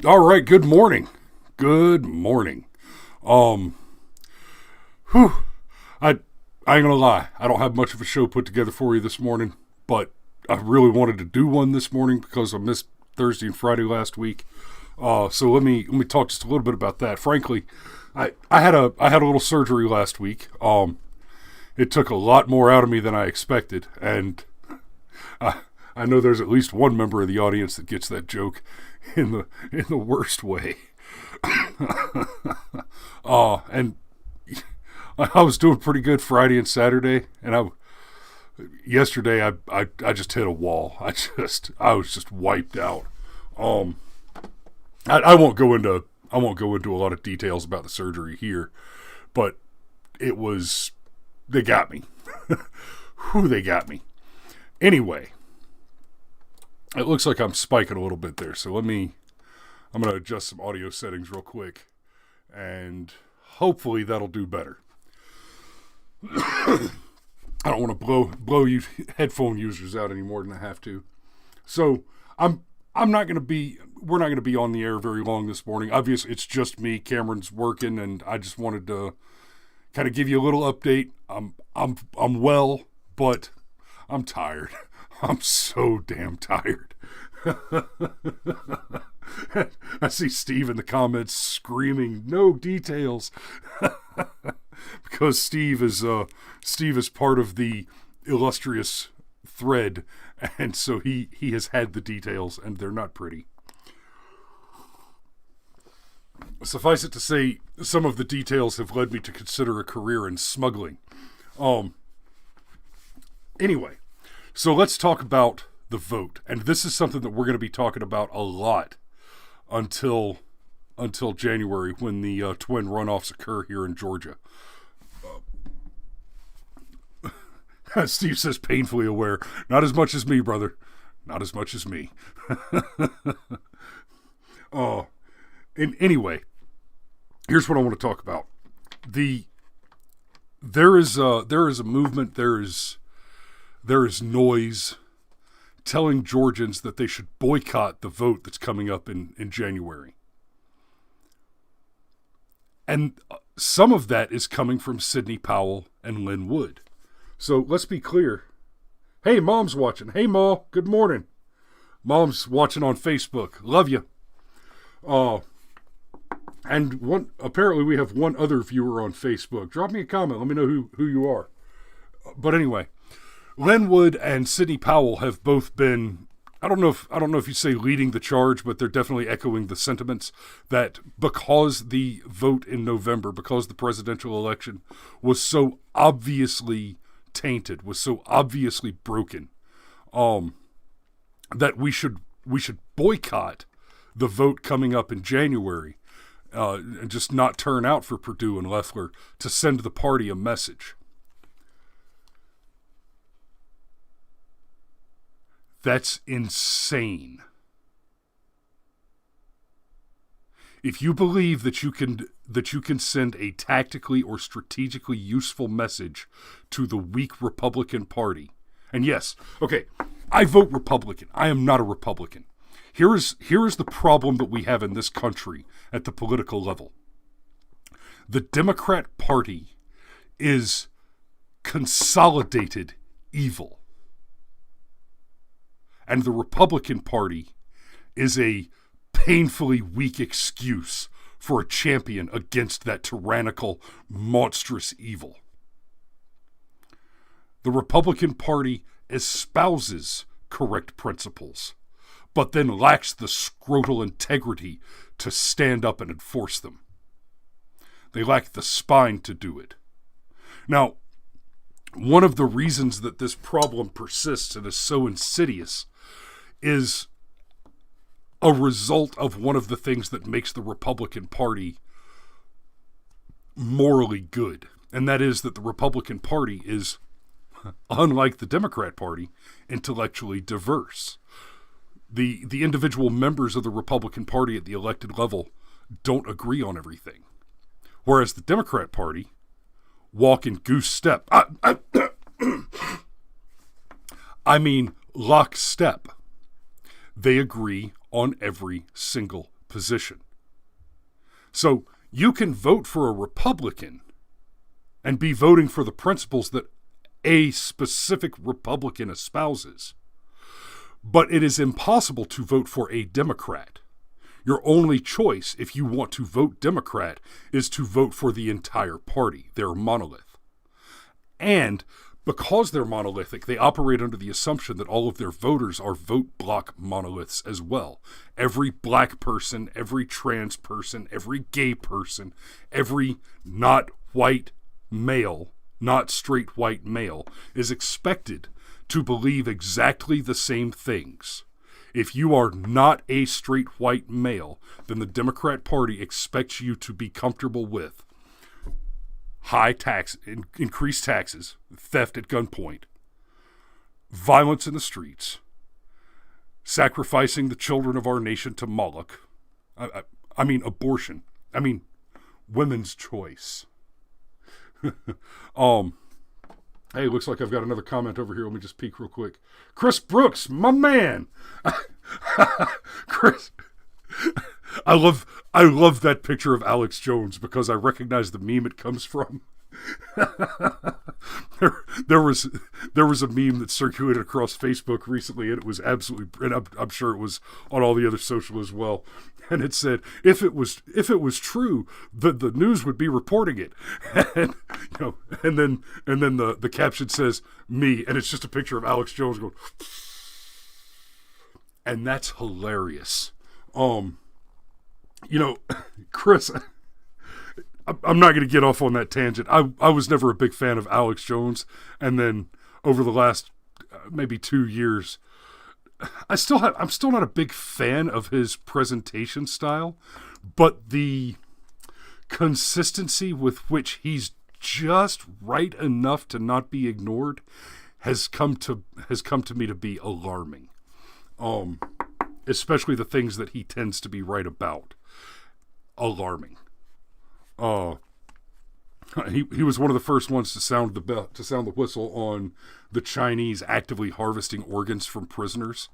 All right, good morning. Good morning. Um, whew. I ain't gonna lie, I don't have much of a show put together for you this morning, but I really wanted to do one this morning because I missed Thursday and Friday last week. So let me talk just a little bit about that. Frankly, I had a little surgery last week. It took a lot more out of me than I expected, and I know there's at least one member of the audience that gets that joke in the worst way. And I was doing pretty good Friday and Saturday, and yesterday I just hit a wall. I was just wiped out. I won't go into a lot of details about the surgery here, but they got me. Whew, they got me. Anyway, it looks like I'm spiking a little bit there, so I'm going to adjust some audio settings real quick, and hopefully that'll do better. I don't want to blow you headphone users out any more than I have to. So we're not going to be on the air very long this morning. Obviously, it's just me. Cameron's working, and I just wanted to kind of give you a little update. I'm well, but I'm tired. I'm so damn tired. I see Steve in the comments screaming, "No details," because Steve is part of the illustrious thread, and so he has had the details, and they're not pretty. Suffice it to say, some of the details have led me to consider a career in smuggling. Anyway, so let's talk about the vote, and this is something that we're going to be talking about a lot until January, when the twin runoffs occur here in Georgia. Steve says, painfully aware. Not as much as me, brother. Not as much as me. Anyway, here's what I want to talk about. There is a movement. There is noise telling Georgians that they should boycott the vote that's coming up in January. And some of that is coming from Sidney Powell and Lynn Wood. So let's be clear. Hey, Mom's watching. Hey, Ma, good morning. Mom's watching on Facebook. Love you. And apparently we have one other viewer on Facebook. Drop me a comment. Let me know who you are. But anyway, Lynn Wood and Sidney Powell have both been, I don't know if you say leading the charge, but they're definitely echoing the sentiments that because the vote in November, because the presidential election was so obviously tainted, was so obviously broken, that we should boycott the vote coming up in January, and just not turn out for Perdue and Loeffler to send the party a message. That's insane. If you believe that you can send a tactically or strategically useful message to the weak Republican Party, and yes, okay, I vote Republican. I am not a Republican. Here is the problem that we have in this country at the political level. The Democrat Party is consolidated evil. And the Republican Party is a painfully weak excuse for a champion against that tyrannical, monstrous evil. The Republican Party espouses correct principles, but then lacks the scrotal integrity to stand up and enforce them. They lack the spine to do it. Now, one of the reasons that this problem persists and is so insidious is a result of one of the things that makes the Republican Party morally good. And that is that the Republican Party is, unlike the Democrat Party, intellectually diverse. The individual members of the Republican Party at the elected level don't agree on everything. Whereas the Democrat Party walk in goose step. I mean lockstep. They agree on every single position. So you can vote for a Republican and be voting for the principles that a specific Republican espouses. But it is impossible to vote for a Democrat. Your only choice, if you want to vote Democrat, is to vote for the entire party. They're a monolith. And because they're monolithic, they operate under the assumption that all of their voters are vote block monoliths as well. Every black person, every trans person, every gay person, every not white male, not straight white male, is expected to believe exactly the same things. If you are not a straight white male, then the Democrat Party expects you to be comfortable with high tax, increased taxes, theft at gunpoint, violence in the streets, sacrificing the children of our nation to Moloch. I mean abortion. I mean women's choice. Hey, looks like I've got another comment over here. Let me just peek real quick. Chris Brooks, my man. Chris, I love that picture of Alex Jones because I recognize the meme it comes from. there was a meme that circulated across Facebook recently, and it was absolutely, and I'm sure it was on all the other social as well. And it said, if it was true, the news would be reporting it. And and then the caption says me, and it's just a picture of Alex Jones going, and that's hilarious. Chris, I'm not going to get off on that tangent. I was never a big fan of Alex Jones, and then over the last maybe 2 years, I'm still not a big fan of his presentation style, but the consistency with which he's just right enough to not be ignored has come to me to be alarming. Especially the things that he tends to be right about. Alarming. He was one of the first ones to sound the whistle on the Chinese actively harvesting organs from prisoners.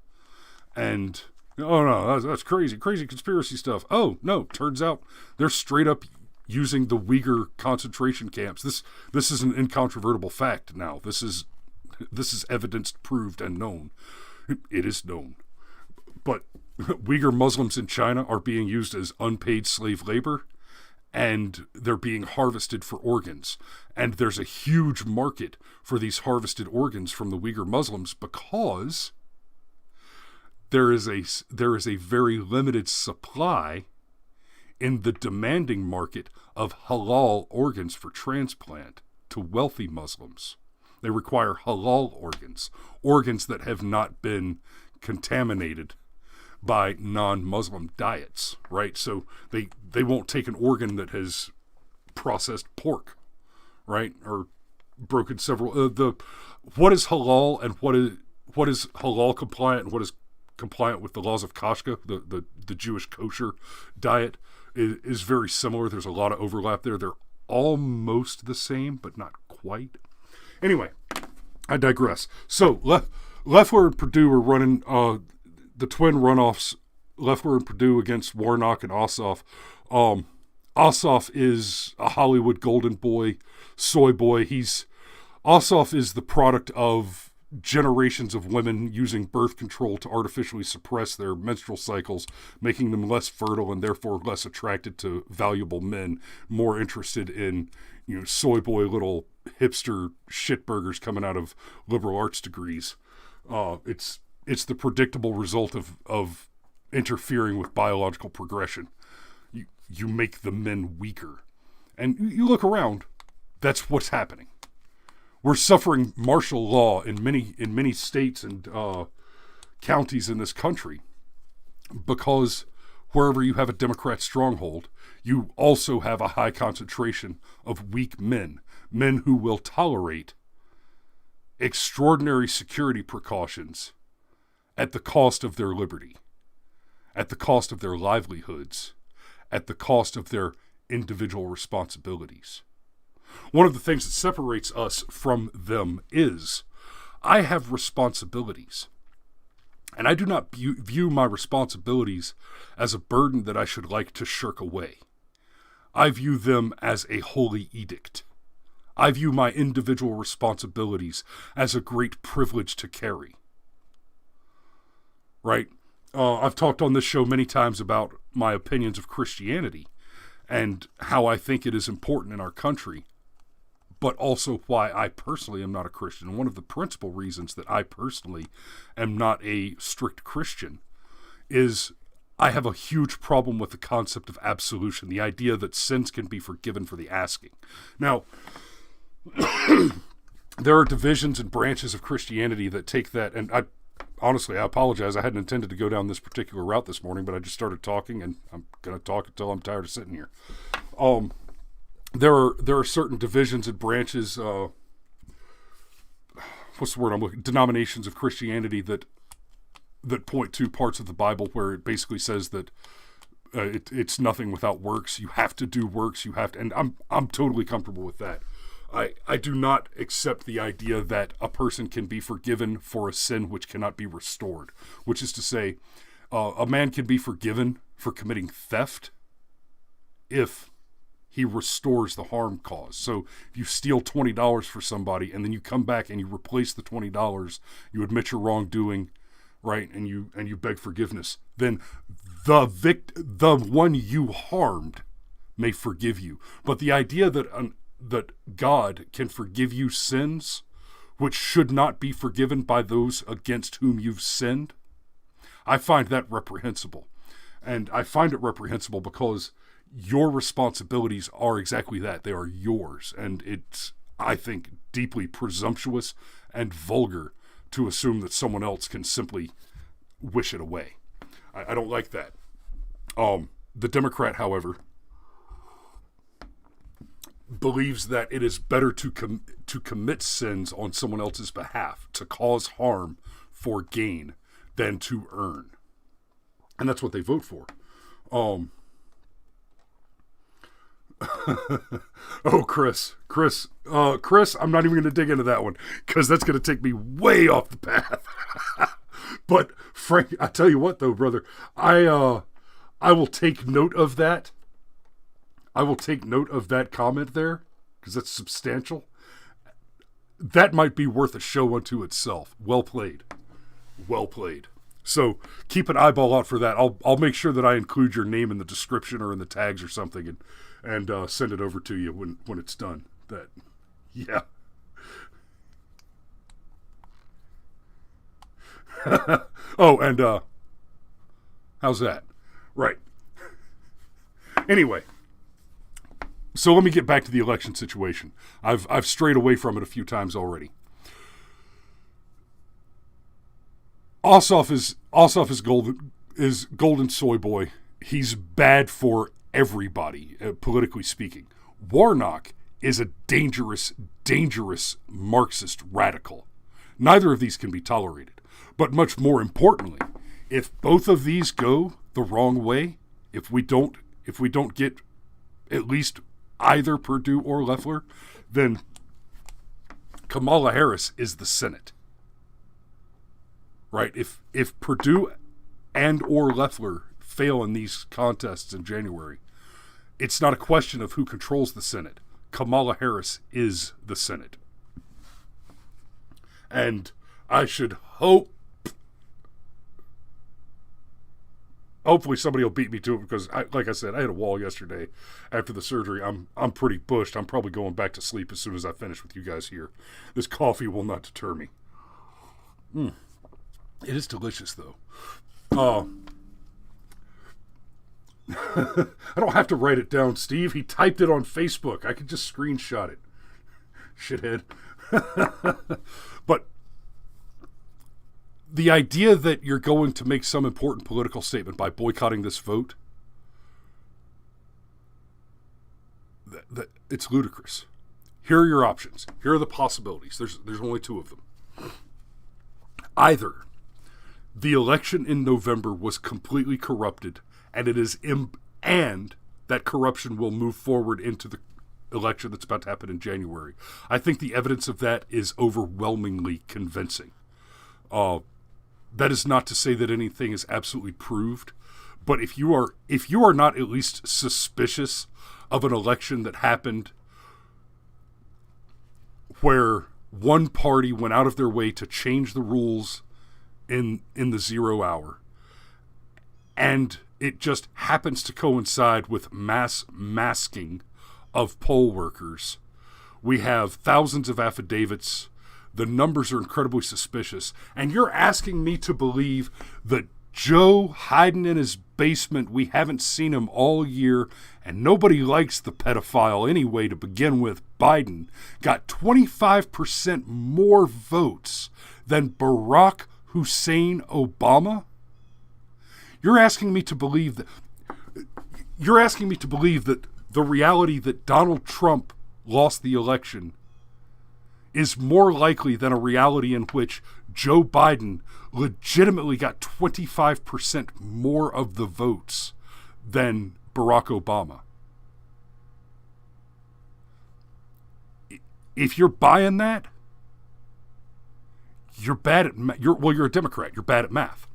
And, oh no, that's crazy conspiracy stuff. Oh, no, turns out they're straight up using the Uyghur concentration camps. This is an incontrovertible fact now. This is evidenced, proved, and known. It is known. But Uyghur Muslims in China are being used as unpaid slave labor, and they're being harvested for organs. And there's a huge market for these harvested organs from the Uyghur Muslims because there is a very limited supply in the demanding market of halal organs for transplant to wealthy Muslims. They require halal organs that have not been contaminated by non-Muslim diets, right? So they won't take an organ that has processed pork, right? Or broken several what is halal and what is halal compliant and what is compliant with the laws of Kashka, the Jewish kosher diet is very similar. There's a lot of overlap there. They're almost the same, but not quite. Anyway, I digress. So Loeffler and Perdue are running the twin runoffs, Loeffler and Perdue against Warnock and Ossoff. Ossoff is a Hollywood golden boy, soy boy. Ossoff is the product of generations of women using birth control to artificially suppress their menstrual cycles, making them less fertile and therefore less attracted to valuable men, more interested in, soy boy little hipster shitburgers coming out of liberal arts degrees. It's the predictable result of interfering with biological progression. You make the men weaker. And you look around, that's what's happening. We're suffering martial law in many states and counties in this country because wherever you have a Democrat stronghold, you also have a high concentration of weak men who will tolerate extraordinary security precautions at the cost of their liberty, at the cost of their livelihoods, at the cost of their individual responsibilities. One of the things that separates us from them is I have responsibilities. And I do not view my responsibilities as a burden that I should like to shirk away. I view them as a holy edict. I view my individual responsibilities as a great privilege to carry. Right? I've talked on this show many times about my opinions of Christianity and how I think it is important in our country, but also why I personally am not a Christian. And one of the principal reasons that I personally am not a strict Christian is I have a huge problem with the concept of absolution, the idea that sins can be forgiven for the asking. Now, there are divisions and branches of Christianity that take that, and honestly, I apologize. I hadn't intended to go down this particular route this morning, but I just started talking, and I'm going to talk until I'm tired of sitting here. There are certain divisions and branches, what's the word I'm looking, denominations of Christianity that point to parts of the Bible where it basically says that it's nothing without works. You have to do works. You have to, and I'm totally comfortable with that. I do not accept the idea that a person can be forgiven for a sin which cannot be restored, which is to say, a man can be forgiven for committing theft if he restores the harm caused. So if you steal $20 for somebody and then you come back and you replace the $20, you admit your wrongdoing, right, and you beg forgiveness, then the one you harmed may forgive you. But the idea that God can forgive you sins which should not be forgiven by those against whom you've sinned, I find that reprehensible. And I find it reprehensible because your responsibilities are exactly that. They are yours. And it's, I think, deeply presumptuous and vulgar to assume that someone else can simply wish it away. I don't like that. The Democrat, however, believes that it is better to commit sins on someone else's behalf, to cause harm for gain, than to earn. And that's what they vote for. Oh, Chris, I'm not even going to dig into that one because that's going to take me way off the path. But Frank, I tell you what though, brother, I will take note of that. I will take note of that comment there because that's substantial. That might be worth a show unto itself. Well played. Well played. So keep an eyeball out for that. I'll make sure that I include your name in the description or in the tags or something and send it over to you when it's done. That, yeah. Oh, and how's that? Right. Anyway, so let me get back to the election situation. I've strayed away from it a few times already. Ossoff is golden soy boy. He's bad for everybody, politically speaking. Warnock is a dangerous Marxist radical. Neither of these can be tolerated. But much more importantly, if both of these go the wrong way, if we don't get at least either Perdue or Loeffler, then Kamala Harris is the Senate. Right? If Perdue and or Loeffler fail in these contests in January, it's not a question of who controls the Senate. Kamala Harris is the Senate. And I should hopefully somebody will beat me to it because, like I said, I hit a wall yesterday after the surgery. I'm pretty bushed. I'm probably going back to sleep as soon as I finish with you guys here. This coffee will not deter me. It is delicious, though. I don't have to write it down, Steve. He typed it on Facebook. I could just screenshot it. Shithead. But the idea that you're going to make some important political statement by boycotting this vote, it's ludicrous. Here are your options. Here are the possibilities. There's only two of them. Either the election in November was completely corrupted, and that corruption will move forward into the election that's about to happen in January. I think the evidence of that is overwhelmingly convincing. that is not to say that anything is absolutely proved. But if you are not at least suspicious of an election that happened where one party went out of their way to change the rules in the 0 hour, and it just happens to coincide with mass masking of poll workers. We have thousands of affidavits. The numbers are incredibly suspicious. And you're asking me to believe that Joe hiding in his basement, we haven't seen him all year, and nobody likes the pedophile anyway to begin with, Biden, got 25% more votes than Barack Hussein Obama? You're asking me to believe that the reality that Donald Trump lost the election is more likely than a reality in which Joe Biden legitimately got 25% more of the votes than Barack Obama. If you're buying that, you're bad at you're a Democrat. You're bad at math.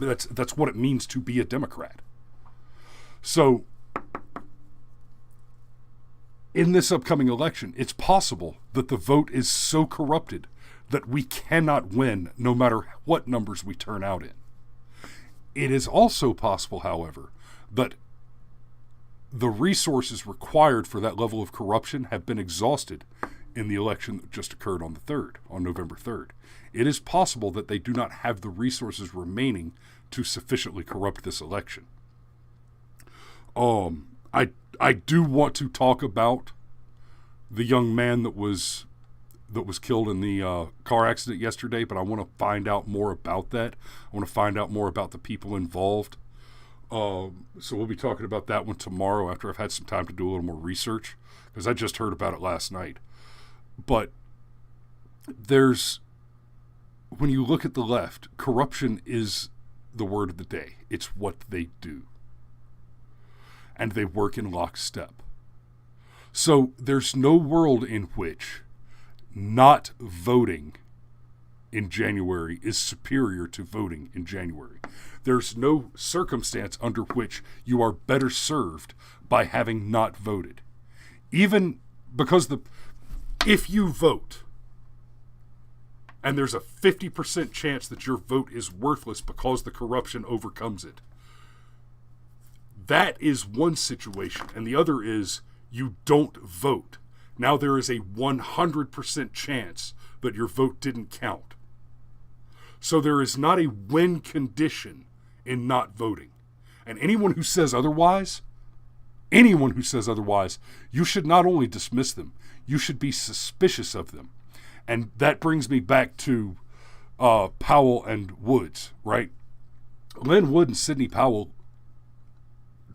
That's what it means to be a Democrat. So, in this upcoming election, it's possible that the vote is so corrupted that we cannot win no matter what numbers we turn out in. It is also possible, however, that the resources required for that level of corruption have been exhausted in the election that just occurred on November 3rd. It is possible that they do not have the resources remaining to sufficiently corrupt this election. I do want to talk about the young man that was killed in the car accident yesterday, but I want to find out more about that. I want to find out more about the people involved. So we'll be talking about that one tomorrow after I've had some time to do a little more research, because I just heard about it last night. But when you look at the left, corruption is the word of the day. It's what they do. And they work in lockstep. So there's no world in which not voting in January is superior to voting in January. There's no circumstance under which you are better served by having not voted. Even because if you vote, and there's a 50% chance that your vote is worthless because the corruption overcomes it, that is one situation, and the other is you don't vote. Now there is a 100% chance that your vote didn't count. So there is not a win condition in not voting. And anyone who says otherwise, you should not only dismiss them, you should be suspicious of them. And that brings me back to Powell and Woods, right? Lynn Wood and Sidney Powell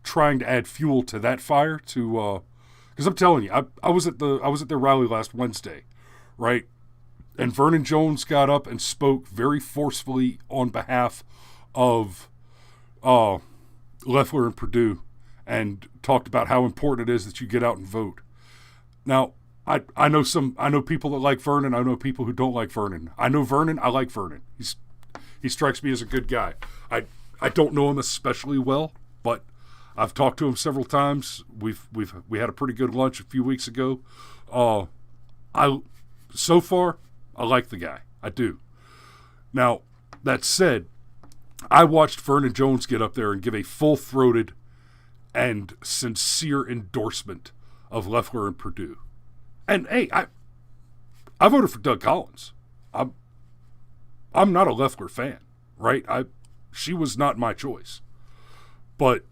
trying to add fuel to that fire because I'm telling you, I was at their rally last Wednesday, right? And Vernon Jones got up and spoke very forcefully on behalf of Loeffler and Perdue and talked about how important it is that you get out and vote. Now, I know people that like Vernon. I know people who don't like Vernon. I know Vernon. I like Vernon. He strikes me as a good guy. I don't know him especially well, but I've talked to him several times. We had a pretty good lunch a few weeks ago. So far, I like the guy. I do. Now, that said, I watched Vernon Jones get up there and give a full-throated and sincere endorsement of Loeffler and Perdue. And hey, I voted for Doug Collins. I'm not a Loeffler fan, right? She was not my choice. But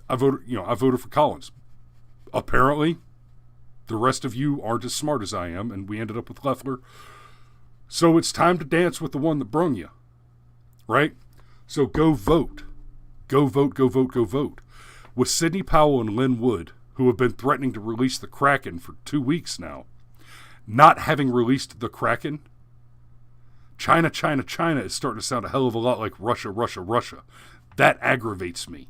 I voted for Collins. Apparently, the rest of you aren't as smart as I am, and we ended up with Loeffler. So it's time to dance with the one that brung you, right? So go vote. Go vote, go vote, go vote. With Sidney Powell and Lynn Wood, who have been threatening to release the Kraken for 2 weeks now, not having released the Kraken, China is starting to sound a hell of a lot like Russia. That aggravates me.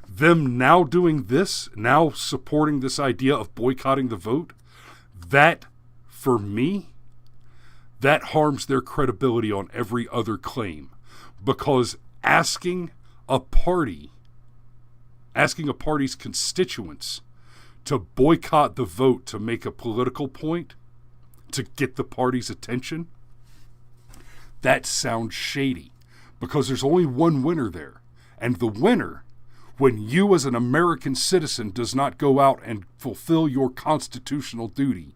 Them now doing this, now supporting this idea of boycotting the vote, that, for me, that harms their credibility on every other claim. Because asking a party's constituents to boycott the vote to make a political point, to get the party's attention, that sounds shady. Because there's only one winner there. And the winner, when you as an American citizen does not go out and fulfill your constitutional duty,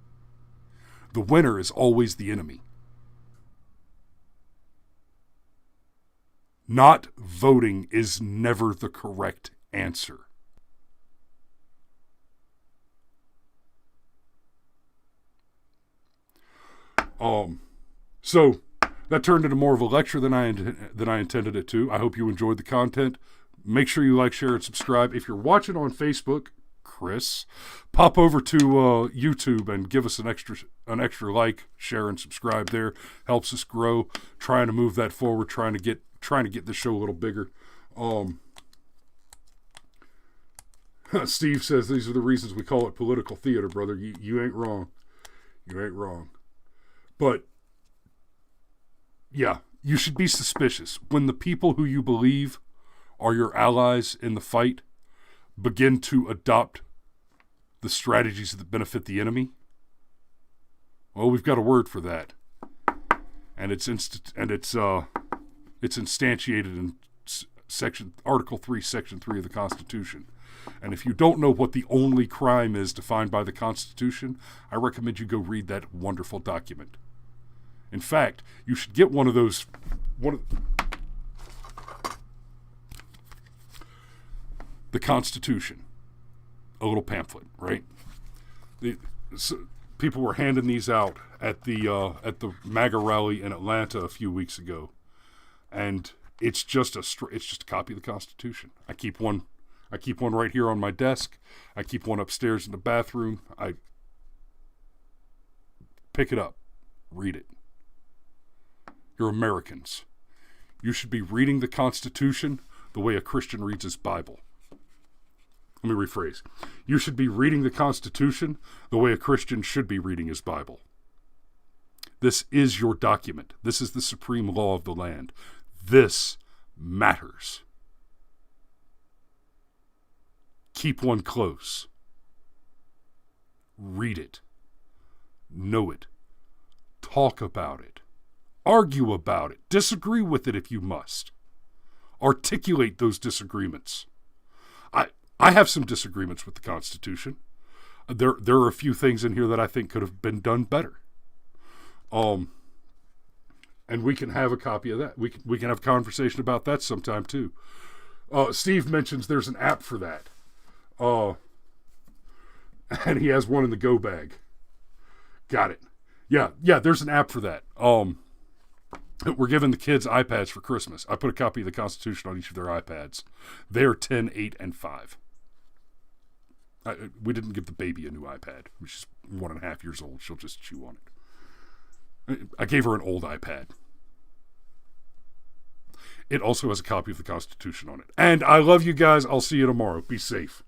the winner is always the enemy. Not voting is never the correct answer. So that turned into more of a lecture than I intended it to. I hope you enjoyed the content. Make sure you like, share, and subscribe. If you're watching on Facebook, Chris, pop over to YouTube and give us an extra like, share, and subscribe there. Helps us grow. Trying to move that forward. Trying to get this show a little bigger. Steve says these are the reasons we call it political theater, brother. You ain't wrong. You ain't wrong. But yeah, you should be suspicious when the people who you believe are your allies in the fight begin to adopt the strategies that benefit the enemy. Well, we've got a word for that, and it's instantiated in Article 3, Section 3 of the Constitution. And if you don't know what the only crime is defined by the Constitution, I recommend you go read that wonderful document. In fact, you should get one of those. The Constitution, a little pamphlet, right? People were handing these out at the MAGA rally in Atlanta a few weeks ago, and it's just a copy of the Constitution. I keep one right here on my desk. I keep one upstairs in the bathroom. I pick it up, read it. You're Americans. You should be reading the Constitution the way a Christian reads his Bible. Let me rephrase. You should be reading the Constitution the way a Christian should be reading his Bible. This is your document. This is the supreme law of the land. This matters. Keep one close. Read it. Know it. Talk about it. Argue about it. Disagree with it if you must. Articulate those disagreements. I have some disagreements with the Constitution. There are a few things in here that I think could have been done better. And we can have a copy of that. We can have a conversation about that sometime too. Steve mentions there's an app for that. And he has one in the go bag. Got it. Yeah, there's an app for that. We're giving the kids iPads for Christmas. I put a copy of the Constitution on each of their iPads. They're 10, 8, and 5. We didn't give the baby a new iPad. She's 1.5 years old. She'll just chew on it. I gave her an old iPad. It also has a copy of the Constitution on it. And I love you guys. I'll see you tomorrow. Be safe.